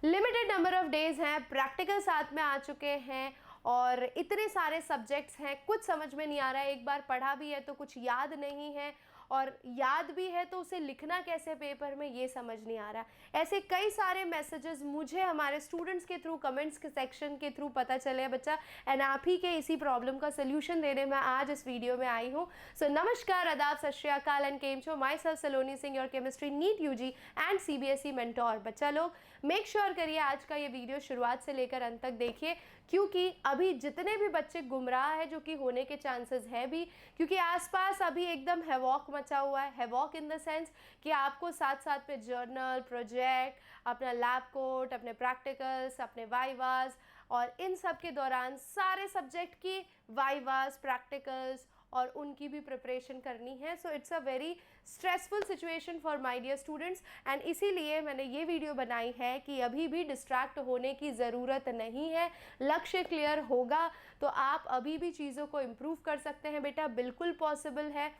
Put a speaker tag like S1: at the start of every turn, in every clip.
S1: Limited number of days हैं, practical साथ में आ चुके हैं और इतने सारे सब्जेक्ट्स हैं, कुछ समझ में नहीं आ रहा है। एक बार पढ़ा भी है तो कुछ याद नहीं है, और याद भी है तो उसे लिखना कैसे पेपर में ये समझ नहीं आ रहा। ऐसे कई सारे मैसेजेस मुझे हमारे स्टूडेंट्स के थ्रू, कमेंट्स के सेक्शन के थ्रू पता चले हैं बच्चा, एंड आप ही के इसी प्रॉब्लम का सोल्यूशन देने में आज इस वीडियो में आई हूँ। सो नमस्कार, आदाब, सत श्री अकाल एंड केम छो। Myself Saloni Singh, your chemistry NEET UG and CBSE mentor. बच्चा लोग मेक श्योर करिए आज का ये वीडियो शुरुआत से लेकर अंत तक देखिए, क्योंकि अभी जितने भी बच्चे गुमराह है, जो कि होने के चांसेस है भी, क्योंकि आसपास अभी एकदम हैवॉक मचा हुआ है। हैवॉक इन द सेंस कि आपको साथ साथ में जर्नल, प्रोजेक्ट, अपना लैब कोट, अपने प्रैक्टिकल्स, अपने वाइवास, और इन सब के दौरान सारे सब्जेक्ट की वाइवास, प्रैक्टिकल्स और उनकी भी प्रिपरेशन करनी है। So it's a very stressful situation for my dear students, and इसीलिए मैंने ये वीडियो बनाई है कि अभी भी डिस्ट्रैक्ट होने की ज़रूरत नहीं है। लक्ष्य क्लियर होगा तो आप अभी भी चीज़ों को इम्प्रूव कर सकते हैं बेटा, बिल्कुल पॉसिबल है।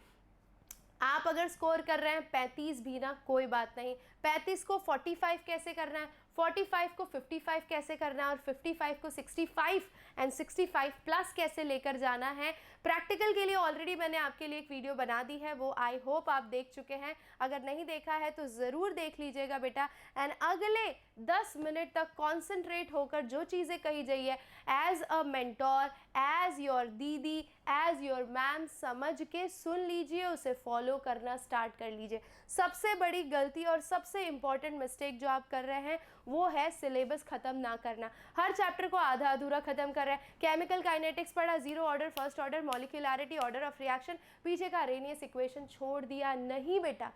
S1: आप अगर स्कोर कर रहे हैं 35 भी ना, कोई बात नहीं। 35 को 45 कैसे करना है, 45 को 55 कैसे करना है, और 55 को 65 एंड 65 प्लस कैसे लेकर जाना है। प्रैक्टिकल के लिए ऑलरेडी मैंने आपके लिए एक वीडियो बना दी है, वो आई होप आप देख चुके हैं। अगर नहीं देखा है तो ज़रूर देख लीजिएगा बेटा, एंड अगले 10 मिनट तक कॉन्सेंट्रेट होकर जो चीज़ें कही गई है as a mentor, as your दीदी, एज योर मैम, समझ के सुन लीजिए, उसे फॉलो करना स्टार्ट कर लीजिए। सबसे बड़ी गलती और सबसे इंपॉर्टेंट मिस्टेक जो आप कर रहे हैं वो है सिलेबस ख़त्म ना करना। हर चैप्टर को आधा अधूरा ख़त्म कर रहे हैं। केमिकल काइनेटिक्स पढ़ा, zero order, first order, molecularity, order of reaction, पीछे का अरेनियस इक्वेशन छोड़ दिया। नहीं बेटा,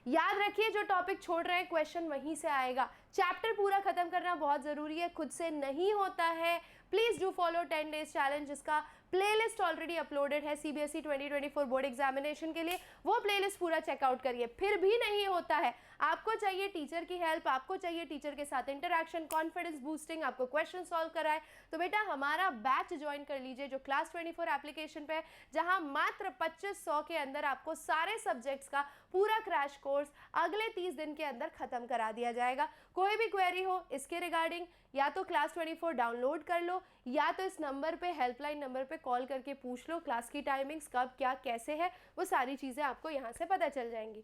S1: याद रखिए, जो टॉपिक छोड़ रहे हैं क्वेश्चन वहीं से आएगा। चैप्टर पूरा खत्म करना बहुत ज़रूरी है, खुद से नहीं होता है। Please do follow 10 days challenge, जिसका प्लेलिस्ट ऑलरेडी अपलोडेड है सीबीएसई 2024 बोर्ड एग्जामिनेशन के लिए। वो प्लेलिस्ट पूरा चेकआउट करिए। फिर भी नहीं होता है, आपको चाहिए टीचर की हेल्प, आपको चाहिए टीचर के साथ इंटरेक्शन, कॉन्फिडेंस बूस्टिंग, आपको क्वेश्चन सॉल्व कराए, तो बेटा हमारा बैच ज्वाइन कर लीजिए जो क्लास 24 एप्लीकेशन पे है, जहां मात्र 2500 के अंदर आपको सारे सब्जेक्ट्स का पूरा क्रैश कोर्स अगले 30 दिन के अंदर खत्म करा दिया जाएगा। कोई भी क्वेरी हो इसके रिगार्डिंग, या तो क्लास 24 डाउनलोड कर लो, या तो इस नंबर पे, हेल्पलाइन नंबर पे कॉल करके पूछ लो। क्लास की टाइमिंग्स कब क्या कैसे है, वो सारी चीज़ें आपको यहाँ से पता चल जाएंगी।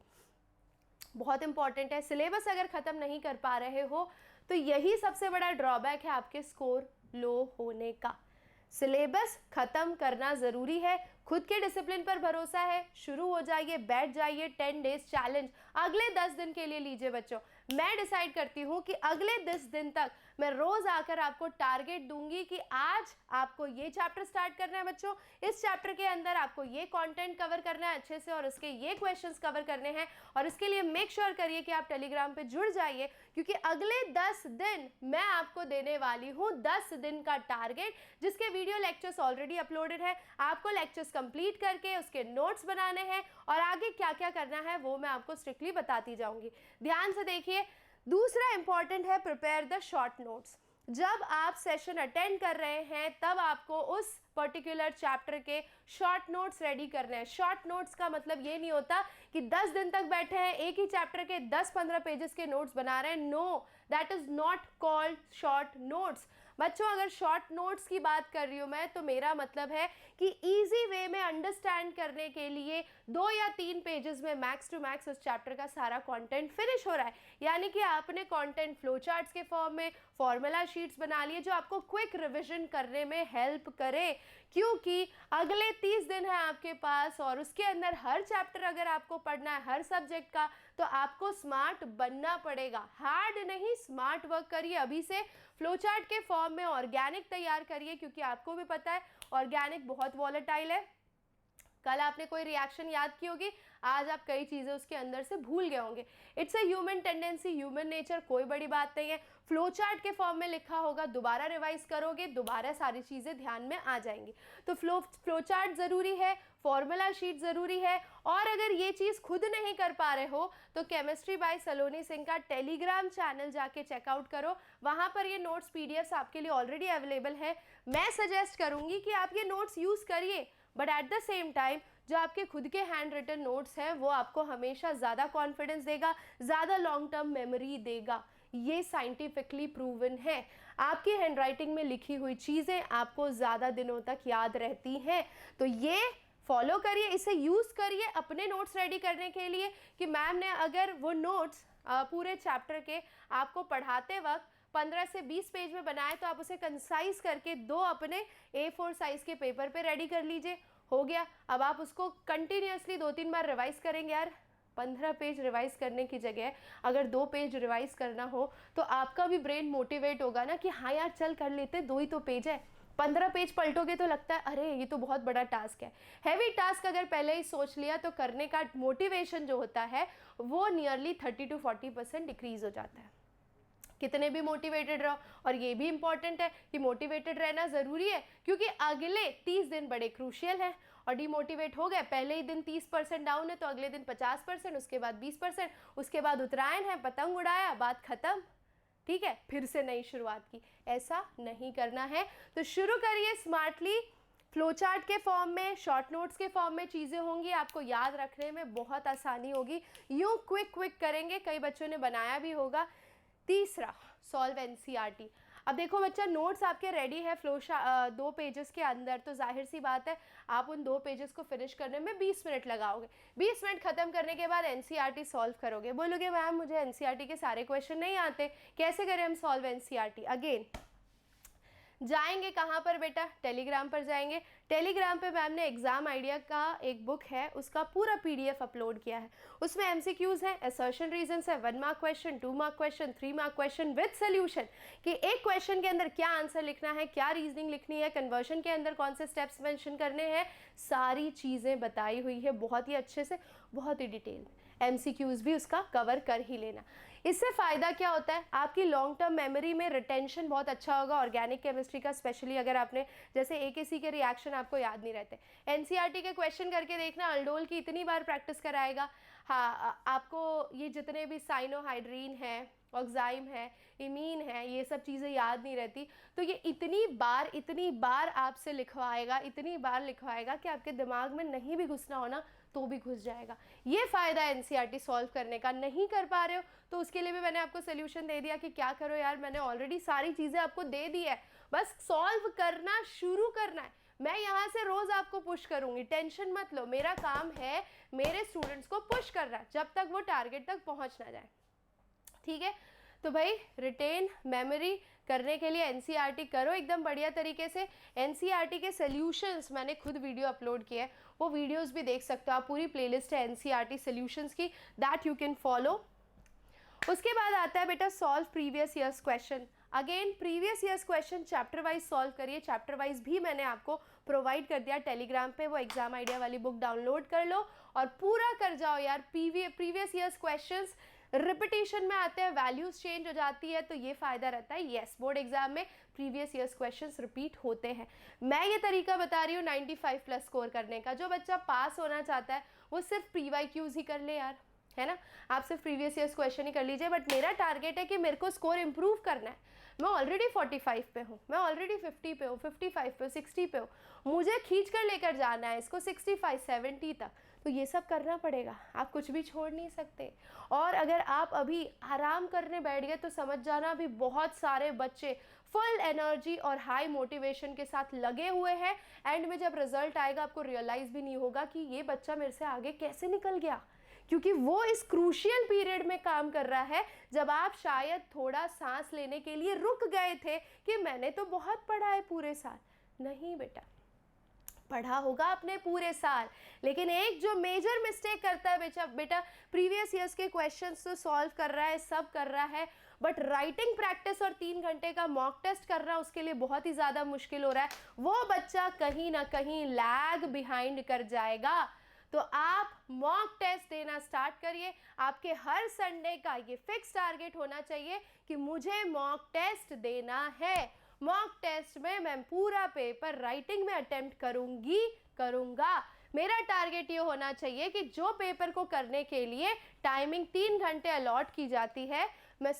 S1: बहुत इंपॉर्टेंट है, सिलेबस अगर ख़त्म नहीं कर पा रहे हो तो यही सबसे बड़ा ड्रॉबैक है आपके स्कोर लो होने का। सिलेबस ख़त्म करना ज़रूरी है, खुद के डिसिप्लिन पर भरोसा है, शुरू हो जाइए, बैठ जाइए। 10 डेज चैलेंज अगले 10 दिन के लिए लीजिए बच्चों। मैं डिसाइड करती हूँ कि अगले 10 दिन तक मैं रोज़ आकर आपको टारगेट दूंगी कि आज आपको ये चैप्टर स्टार्ट करना है बच्चों, इस चैप्टर के अंदर आपको ये कंटेंट कवर करना है अच्छे से, और इसके ये क्वेश्चंस कवर करने हैं। और इसके लिए मेक श्योर करिए कि आप टेलीग्राम पे जुड़ जाइए, क्योंकि अगले 10 दिन मैं आपको देने वाली हूँ 10 दिन का टारगेट, जिसके वीडियो लेक्चर्स ऑलरेडी अपलोडेड है। आपको लेक्चर्स कंप्लीट करके उसके नोट्स बनाने हैं, और आगे क्या क्या करना है वो मैं आपको स्ट्रिक्टली बताती जाऊंगी। ध्यान से देखिए। दूसरा इंपॉर्टेंट है, प्रिपेयर द शॉर्ट नोट्स। जब आप सेशन अटेंड कर रहे हैं तब आपको उस पर्टिकुलर चैप्टर के शॉर्ट नोट्स रेडी करने हैं। शॉर्ट नोट्स का मतलब ये नहीं होता कि 10 दिन तक बैठे हैं एक ही चैप्टर के 10-15 पेजेस के नोट्स बना रहे हैं। No, that is not called short notes. बच्चों, अगर शॉर्ट नोट्स की बात कर रही हूँ मैं, तो मेरा मतलब है कि इजी वे में अंडरस्टैंड करने के लिए 2 या 3 पेजेस में मैक्स टू मैक्स उस चैप्टर का सारा कंटेंट फिनिश हो रहा है। यानी कि आपने कंटेंट फ्लो चार्ट्स के फॉर्म में, फॉर्मूला शीट्स बना लिए जो आपको क्विक रिविजन करने में हेल्प करे, क्योंकि अगले 30 दिन है आपके पास, और उसके अंदर हर चैप्टर अगर आपको पढ़ना है, हर सब्जेक्ट का, तो आपको स्मार्ट बनना पड़ेगा। हार्ड नहीं, स्मार्ट वर्क करिए अभी से। फ्लो चार्ट के फॉर्म में ऑर्गेनिक तैयार करिए, क्योंकि आपको भी पता है ऑर्गेनिक बहुत वॉलेटाइल है। कल आपने कोई रिएक्शन याद की होगी, आज आप कई चीज़ें उसके अंदर से भूल गए होंगे। It's a human tendency, human nature, कोई बड़ी बात नहीं है। फ्लो चार्ट के फॉर्म में लिखा होगा, दोबारा रिवाइज करोगे, दोबारा सारी चीज़ें ध्यान में आ जाएंगी। तो फ्लो चार्ट ज़रूरी है, फॉर्मूला शीट ज़रूरी है, और अगर ये चीज़ खुद नहीं कर पा रहे हो तो केमिस्ट्री बाय सलोनी सिंह का टेलीग्राम चैनल जाके चेकआउट करो। वहाँ पर ये नोट्स पीडीएफ्स आपके लिए ऑलरेडी अवेलेबल है। मैं सजेस्ट करूँगी कि आप ये नोट्स यूज़ करिए, but at the same time जो आपके खुद के हैंड रिटन नोट्स हैं वो आपको हमेशा ज़्यादा कॉन्फिडेंस देगा, ज़्यादा लॉन्ग टर्म मेमोरी देगा। ये साइंटिफिकली प्रूवन है। आपकी हैंडराइटिंग में लिखी हुई चीज़ें आपको ज़्यादा दिनों तक याद रहती हैं। तो ये फॉलो करिए, इसे यूज़ करिए अपने नोट्स रेडी करने के लिए कि मैम ने अगर वो नोट्स पूरे चैप्टर के आपको पढ़ाते वक्त 15 से 20 पेज में बनाए तो आप उसे कंसाइज करके 2 अपने A4 साइज़ के पेपर पे रेडी कर लीजिए। हो गया। अब आप उसको कंटिन्यूसली 2-3 बार रिवाइज करेंगे। यार 15 पेज रिवाइज करने की जगह अगर 2 पेज रिवाइज करना हो तो आपका भी ब्रेन मोटिवेट होगा ना कि हाँ यार चल कर लेते, 2 ही तो पेज है। 15 पेज पलटोगे तो लगता है अरे ये तो बहुत बड़ा टास्क है। हैवी टास्क अगर पहले ही सोच लिया तो करने का मोटिवेशन जो होता है वो नियरली 30 to 40% डिक्रीज हो जाता है। कितने भी मोटिवेटेड रहो, और ये भी इंपॉर्टेंट है कि मोटिवेटेड रहना ज़रूरी है क्योंकि अगले 30 दिन बड़े क्रूशियल हैं। और डिमोटिवेट हो गए, पहले ही दिन 30% डाउन है तो अगले दिन 50%, उसके बाद 20%, उसके बाद उत्तरायण है, पतंग उड़ाया, बात खत्म। ठीक है, फिर से नई शुरुआत की। ऐसा नहीं करना है। तो शुरू करिए स्मार्टली, फ्लो चार्ट के फॉर्म में, शॉर्ट नोट्स के फॉर्म में चीज़ें होंगी, आपको याद रखने में बहुत आसानी होगी। यूँ क्विक करेंगे, कई बच्चों ने बनाया भी होगा। तीसरा, सॉल्व एनसीईआरटी। अब देखो बच्चा, नोट्स आपके रेडी है 2 पेजेस के अंदर, तो जाहिर सी बात है आप उन 2 पेजेस को फिनिश करने में 20 मिनट लगाओगे। 20 मिनट खत्म करने के बाद एनसीईआरटी सॉल्व करोगे। बोलोगे मैम मुझे एनसीईआरटी के सारे क्वेश्चन नहीं आते, कैसे करें हम सॉल्व एनसीईआरटी? अगेन जाएंगे कहाँ पर बेटा? टेलीग्राम पर जाएंगे। टेलीग्राम पे मैम ने एग्जाम आइडिया का एक बुक है, उसका पूरा PDF अपलोड किया है। उसमें MCQs है, असर्शन रीजंस है, 1 mark question, 2 mark question, 3 mark question with solution, कि एक क्वेश्चन के अंदर क्या आंसर लिखना है, क्या रीजनिंग लिखनी है, कन्वर्शन के अंदर कौन से स्टेप्स मेंशन करने हैं, सारी चीज़ें बताई हुई है बहुत ही अच्छे से, बहुत ही डिटेल। MCQs भी उसका कवर कर ही लेना। इससे फ़ायदा क्या होता है? आपकी लॉन्ग टर्म मेमोरी में रिटेंशन बहुत अच्छा होगा। ऑर्गेनिक केमिस्ट्री का स्पेशली अगर आपने जैसे AKC के रिएक्शन आपको याद नहीं रहते, NCERT के क्वेश्चन करके देखना, अल्डोल की इतनी बार प्रैक्टिस कराएगा। हाँ, आपको ये जितने भी साइनोहाइड्रीन है, ऑक्साइम है, इमीन है, ये सब चीज़ें याद नहीं रहती, तो ये इतनी बार आपसे लिखवाएगा, इतनी बार लिखवाएगा कि आपके दिमाग में नहीं भी घुसना हो ना तो भी घुस जाएगा। ये फ़ायदा है NCERT सॉल्व करने का। नहीं कर पा रहे हो तो उसके लिए भी मैंने आपको सोल्यूशन दे दिया कि क्या करो यार, मैंने ऑलरेडी सारी चीज़ें आपको दे दी है, बस सॉल्व करना शुरू करना है। मैं यहाँ से रोज़ आपको पुश करूँगी, टेंशन मत लो। मेरा काम है मेरे स्टूडेंट्स को पुश कर रहा है जब तक वो टारगेट तक पहुँच ना जाए। ठीक है, तो भाई रिटेन मेमोरी करने के लिए NCERT करो एकदम बढ़िया तरीके से। NCERT के सॉल्यूशंस मैंने खुद वीडियो अपलोड किए हैं, वो वीडियोस भी देख सकते हो आप। पूरी प्लेलिस्ट है NCERT सॉल्यूशंस की, दैट यू कैन फॉलो। उसके बाद आता है बेटा solve previous years question. Again previous years question chapter wise solve करिए। चैप्टर वाइज भी मैंने आपको प्रोवाइड कर दिया टेलीग्राम पे, वो एग्जाम आइडिया वाली बुक डाउनलोड कर लो और पूरा कर जाओ यार। प्रीवियस ईयर्स क्वेश्चंस रिपीटेशन में आते हैं, वैल्यूज चेंज हो जाती है, तो ये फायदा रहता है। यस, बोर्ड एग्जाम में प्रीवियस ईयर्स क्वेश्चंस रिपीट होते हैं। मैं ये तरीका बता रही हूँ 95+ स्कोर करने का। जो बच्चा पास होना चाहता है वो सिर्फ PYQs ही कर ले यार, है ना। आप सिर्फ प्रीवियस ईयर्स क्वेश्चन ही कर लीजिए, बट मेरा टारगेट है कि मेरे को स्कोर इंप्रूव करना है। मैं ऑलरेडी 45 पे हूँ, मैं ऑलरेडी 50 पे हूँ, 55 पे हूँ, 60 पे हूँ, मुझे खींच कर लेकर जाना है इसको 65, 70 तक। तो ये सब करना पड़ेगा, आप कुछ भी छोड़ नहीं सकते। और अगर आप अभी आराम करने बैठ गए तो समझ जाना अभी बहुत सारे बच्चे फुल एनर्जी और हाई मोटिवेशन के साथ लगे हुए हैं। एंड में जब रिजल्ट आएगा आपको रियलाइज़ भी नहीं होगा कि ये बच्चा मेरे से आगे कैसे निकल गया, क्योंकि वो इस क्रूशियल पीरियड में काम कर रहा है जब आप शायद थोड़ा सांस लेने के लिए रुक गए थे कि मैंने तो बहुत पढ़ा है पूरे साल। नहीं बेटा, पढ़ा होगा आपने पूरे साल, लेकिन एक जो मेजर मिस्टेक करता है बेटा प्रीवियस ईयर्स के क्वेश्चंस तो सॉल्व कर रहा है, सब कर रहा है, बट राइटिंग प्रैक्टिस और 3 घंटे का मॉक टेस्ट करना उसके लिए बहुत ही ज़्यादा मुश्किल हो रहा है। वो बच्चा कहीं ना कहीं लैग बिहाइंड कर जाएगा। तो आप मॉक टेस्ट देना स्टार्ट करिए। आपके हर संडे का ये फिक्स टारगेट होना चाहिए कि मुझे मॉक टेस्ट देना है। मॉक टेस्ट में मैं पूरा पेपर राइटिंग में अटेम्प्ट करूंगा। मेरा टारगेट ये होना चाहिए कि जो पेपर को करने के लिए टाइमिंग 3 घंटे अलॉट की जाती है, मैं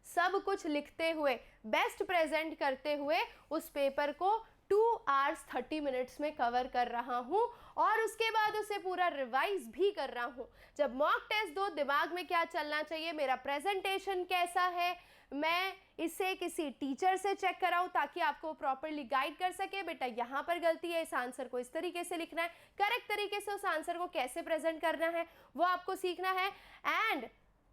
S1: सब कुछ लिखते हुए, बेस्ट प्रेजेंट करते हुए उस पेपर को 2 hours 30 minutes में कवर कर रहा हूँ और उसके बाद उसे पूरा रिवाइज भी कर रहा हूँ। जब मॉक टेस्ट दो, दिमाग में क्या चलना चाहिए, मेरा प्रेजेंटेशन कैसा है, मैं इसे किसी टीचर से चेक कराऊं ताकि आपको प्रॉपरली गाइड कर सके, बेटा यहाँ पर गलती है, इस आंसर को इस तरीके से लिखना है, करेक्ट तरीके से उस आंसर को कैसे प्रेजेंट करना है वो आपको सीखना है। एंड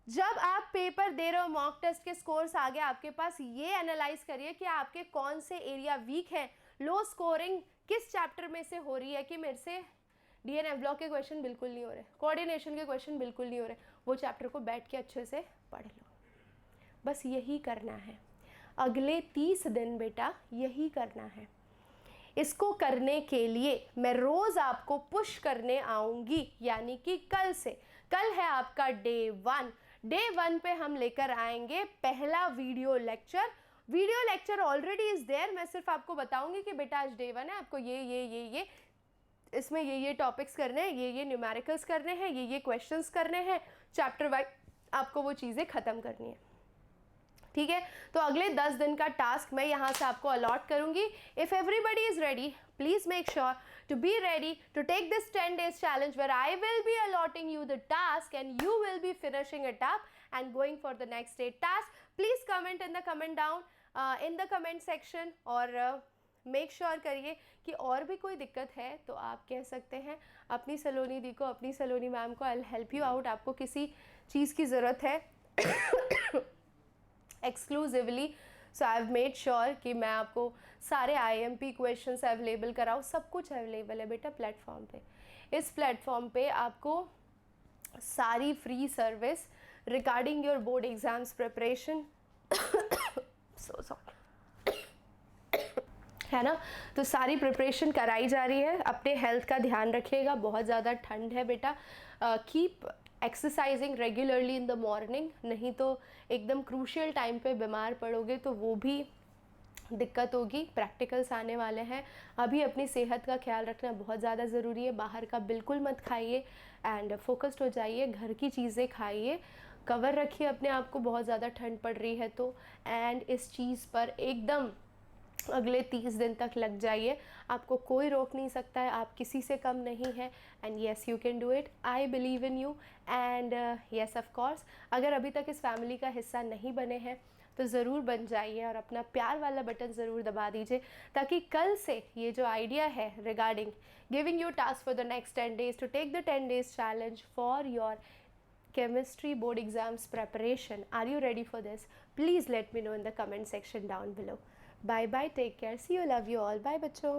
S1: जब आप पेपर दे रहे हो, मॉक टेस्ट के स्कोर्स आ गए आपके पास, ये एनालाइज करिए कि आपके कौन से एरिया वीक हैं, लो स्कोरिंग किस चैप्टर में से हो रही है कि मेरे से डीएनएफ ब्लॉक के क्वेश्चन बिल्कुल नहीं हो रहे, कोऑर्डिनेशन के क्वेश्चन बिल्कुल नहीं हो रहे, वो चैप्टर को बैठ के अच्छे से पढ़ लो। बस यही करना है अगले 30 दिन बेटा, यही करना है। इसको करने के लिए मैं रोज़ आपको पुश करने आऊँगी, यानी कि कल से, कल है आपका डे 1। डे 1 पे हम लेकर आएंगे पहला video lecture. Video lecture already is there, मैं सिर्फ आपको बताऊंगी कि बेटा आज डे 1 है, आपको ये इसमें ये टॉपिक्स करने हैं, ये न्यूमेरिकल्स करने हैं, ये क्वेश्चंस करने हैं, चैप्टर वाइज आपको वो चीज़ें ख़त्म करनी है। ठीक है, तो अगले 10 दिन का टास्क मैं यहाँ से आपको अलॉट करूँगी। If everybody is ready, please make sure to be ready to take this 10 days challenge where I will be allotting you the task and you will be finishing it up and going for the next day task. Please comment in the comment section और make sure करिए कि और भी कोई दिक्कत है तो आप कह सकते हैं अपनी सलोनी दी को, अपनी सलोनी मैम को, I will help you out. आपको किसी चीज़ की ज़रूरत है exclusively, so I have made sure कि मैं आपको सारे IMP क्वेश्चंस अवेलेबल कराऊँ। सब कुछ अवेलेबल है बेटा प्लेटफॉर्म पे। इस प्लेटफॉर्म पे आपको सारी free service regarding your board exams preparation so sorry है ना, तो सारी प्रिपरेशन कराई जा रही है। अपने हेल्थ का ध्यान रखिएगा, बहुत ज़्यादा ठंड है बेटा, keep exercising regularly in the morning, नहीं तो एकदम क्रूशियल टाइम पे बीमार पड़ोगे तो वो भी दिक्कत होगी। प्रैक्टिकल्स आने वाले हैं, अभी अपनी सेहत का ख्याल रखना बहुत ज़्यादा ज़रूरी है। बाहर का बिल्कुल मत खाइए एंड फोकस्ड हो जाइए, घर की चीज़ें खाइए, कवर रखिए अपने आप को, बहुत ज़्यादा ठंड पड़ रही है तो। एंड इस चीज़ पर एकदम अगले 30 दिन तक लग जाइए, आपको कोई रोक नहीं सकता है, आप किसी से कम नहीं है। And yes you can do it, I believe in you and yes of course. अगर अभी तक इस फैमिली का हिस्सा नहीं बने हैं तो ज़रूर बन जाइए और अपना प्यार वाला बटन ज़रूर दबा दीजिए, ताकि कल से ये जो आइडिया है regarding giving you task for the next 10 days to take the 10 days challenge for your chemistry board exams preparation. Are you ready for this? Please let me know in the comment section down below. Bye bye, take care, see you, love you all, bye बच्चों।